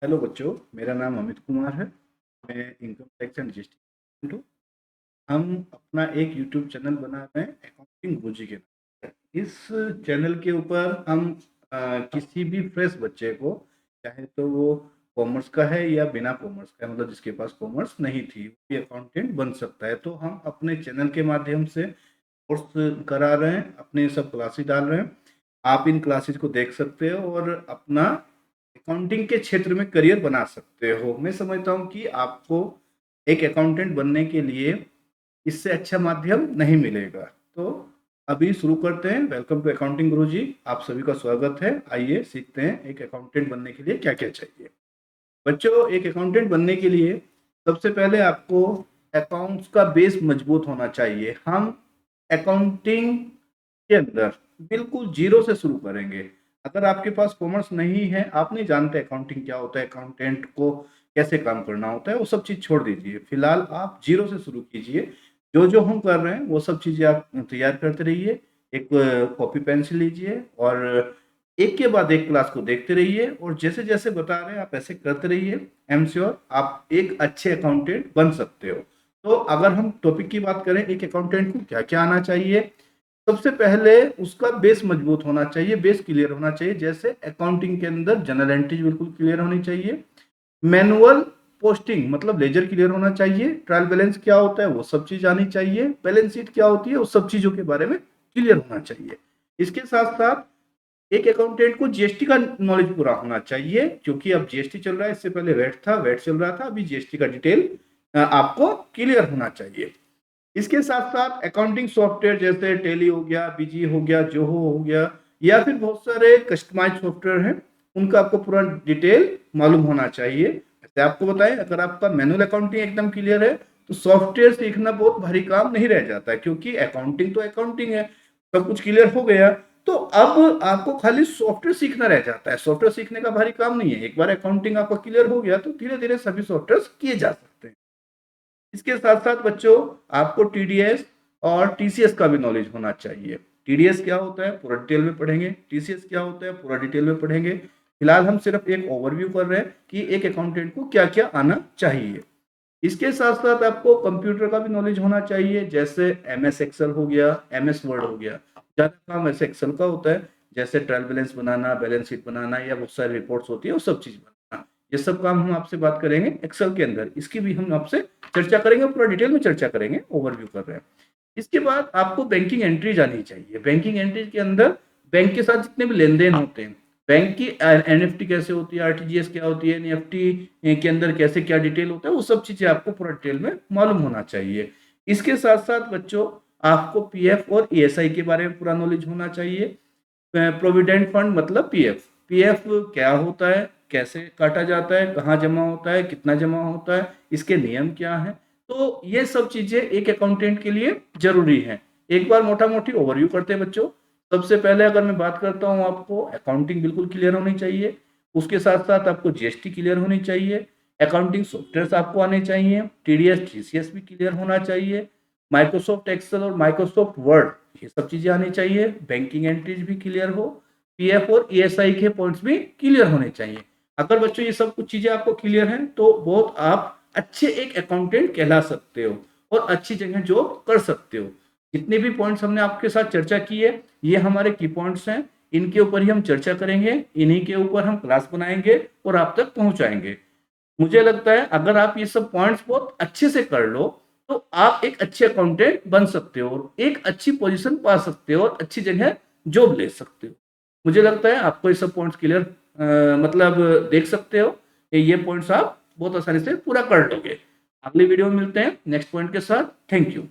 Hello बच्चों, मेरा नाम अमित कुमार है। मैं इनकम टैक्स एंड जीएसटी हूँ। हम अपना एक यूट्यूब चैनल बना रहे हैं अकाउंटिंग गुरुजी के नाम से। इस चैनल के ऊपर हम किसी भी फ्रेश बच्चे को, चाहे तो वो कॉमर्स का है या बिना कॉमर्स का है, मतलब जिसके पास कॉमर्स नहीं थी, वो भी अकाउंटेंट बन सकता है। तो हम अपने चैनल के माध्यम से कोर्स करा रहे हैं, अपने सब क्लासेस डाल रहे हैं। आप इन क्लासेस को देख सकते हो और अपना अकाउंटिंग के क्षेत्र में करियर बना सकते हो। मैं समझता हूँ कि आपको एक अकाउंटेंट बनने के लिए इससे अच्छा माध्यम नहीं मिलेगा। तो अभी शुरू करते हैं। वेलकम टू अकाउंटिंग गुरुजी, आप सभी का स्वागत है। आइए सीखते हैं एक अकाउंटेंट बनने के लिए क्या क्या चाहिए। बच्चों, एक अकाउंटेंट बनने के लिए सबसे पहले आपको अकाउंट्स का बेस मजबूत होना चाहिए। हम अकाउंटिंग के अंदर बिल्कुल जीरो से शुरू करेंगे। अगर आपके पास कॉमर्स नहीं है, आप नहीं जानते अकाउंटिंग क्या होता है, अकाउंटेंट को कैसे काम करना होता है, वो सब चीज छोड़ दीजिए। फिलहाल आप जीरो से शुरू कीजिए। जो जो हम कर रहे हैं वो सब चीजें आप तैयार करते रहिए। एक कॉपी पेंसिल लीजिए और एक के बाद एक क्लास को देखते रहिए और जैसे जैसे बता रहे हैं आप ऐसे करते रहिए। आई एम श्योर आप एक अच्छे अकाउंटेंट बन सकते हो। तो अगर हम टॉपिक की बात करें, एक अकाउंटेंट को क्या क्या आना चाहिए, सबसे पहले उसका बेस मजबूत होना चाहिए, बेस क्लियर होना चाहिए। जैसे अकाउंटिंग के अंदर जनरल एंट्रीज बिल्कुल क्लियर होनी चाहिए, मैनुअल पोस्टिंग मतलब लेजर क्लियर होना चाहिए, ट्रायल बैलेंस क्या होता है वो सब चीज आनी चाहिए, बैलेंस शीट क्या होती है वो सब चीजों के बारे में क्लियर होना चाहिए। इसके साथ साथ एक अकाउंटेंट को जीएसटी का नॉलेज पूरा होना चाहिए, क्योंकि अब जीएसटी चल रहा है। इससे पहले वेट था, वेट चल रहा था, अभी जीएसटी का डिटेल आपको क्लियर होना चाहिए। इसके साथ साथ अकाउंटिंग सॉफ्टवेयर जैसे टैली हो गया, बीजी हो गया, जोहो हो गया, या फिर बहुत सारे कस्टमाइज सॉफ्टवेयर हैं, उनका आपको पूरा डिटेल मालूम होना चाहिए। जैसे आपको बताएं, अगर आपका मैनुअल अकाउंटिंग एकदम क्लियर है तो सॉफ्टवेयर सीखना बहुत भारी काम नहीं रह जाता है, क्योंकि अकाउंटिंग तो अकाउंटिंग है, सब कुछ क्लियर हो गया। तो अब आपको खाली सॉफ्टवेयर सीखना रह जाता है। सॉफ्टवेयर सीखने का भारी काम नहीं है, एक बार अकाउंटिंग आपका क्लियर हो गया तो धीरे धीरे सभी सॉफ्टवेयर किए जा सकते हैं। इसके साथ साथ बच्चों, आपको टीडीएस और टीसीएस का भी नॉलेज होना चाहिए। टीडीएस क्या होता है पूरा डिटेल में पढ़ेंगे, टीसीएस क्या होता है पूरा डिटेल में पढ़ेंगे। फिलहाल हम सिर्फ एक ओवरव्यू कर रहे हैं कि एक अकाउंटेंट को क्या क्या आना चाहिए। इसके साथ साथ आपको कंप्यूटर का भी नॉलेज होना चाहिए, जैसे एमएस एक्सेल हो गया, एमएस वर्ड हो गया। ज्यादा काम ऐसे एक्सेल का होता है, जैसे ट्रायल बैलेंस बनाना, बैलेंस शीट बनाना, या बहुत सारी रिपोर्ट्स होती है वो सब चीज बनाना। ये सब काम हम आपसे बात करेंगे एक्सेल के अंदर, इसकी भी हम आपसे चर्चा करेंगे, पूरा डिटेल में चर्चा करेंगे, ओवरव्यू कर रहे हैं। इसके बाद आपको बैंकिंग एंट्री जानी चाहिए। बैंकिंग एंट्री के अंदर बैंक के साथ जितने भी लेन देन होते हैं, बैंक की एनएफटी कैसे होती है, आरटीजीएस क्या होती है, एनईएफटी के अंदर कैसे क्या डिटेल होता है, वो सब चीजें आपको पूरा डिटेल में मालूम होना चाहिए। इसके साथ साथ बच्चों, आपको पीएफ और ईएसआई के बारे में पूरा नॉलेज होना चाहिए। प्रोविडेंट फंड मतलब पीएफ, पीएफ क्या होता है, कैसे काटा जाता है, कहाँ जमा होता है, कितना जमा होता है, इसके नियम क्या है। तो ये सब चीजें एक अकाउंटेंट के लिए जरूरी है। एक बार मोटा मोटी ओवरव्यू करते हैं बच्चों। सबसे पहले अगर मैं बात करता हूँ, आपको अकाउंटिंग बिल्कुल क्लियर होनी चाहिए। उसके साथ साथ आपको जीएसटी क्लियर होनी चाहिए, अकाउंटिंग सॉफ्टवेयर आपको आने चाहिए, टीडीएस टीसीएस भी क्लियर होना चाहिए, माइक्रोसॉफ्ट एक्सेल और माइक्रोसॉफ्ट वर्ड ये सब चीजें आनी चाहिए, बैंकिंग एंट्रीज भी क्लियर हो, पीएफ और ईएसआई के पॉइंट्स भी क्लियर होने चाहिए। अगर बच्चों ये सब कुछ चीजें आपको क्लियर हैं तो बहुत आप अच्छे एक अकाउंटेंट कहला सकते हो और अच्छी जगह जॉब कर सकते हो। जितने भी पॉइंट्स हमने आपके साथ चर्चा की है, ये हमारे की पॉइंट्स हैं, इनके ऊपर ही हम चर्चा करेंगे, इन्हीं के ऊपर हम क्लास बनाएंगे और आप तक पहुंचाएंगे। मुझे लगता है अगर आप ये सब पॉइंट्स बहुत अच्छे से कर लो तो आप एक अच्छे अकाउंटेंट बन सकते हो और एक अच्छी पोजीशन पा सकते हो और अच्छी जगह जॉब ले सकते हो। मुझे लगता है आपको ये सब पॉइंट्स क्लियर मतलब देख सकते हो, ये पॉइंट्स आप बहुत आसानी से पूरा कर लोगे। अगली वीडियो में मिलते हैं नेक्स्ट पॉइंट के साथ। Thank you.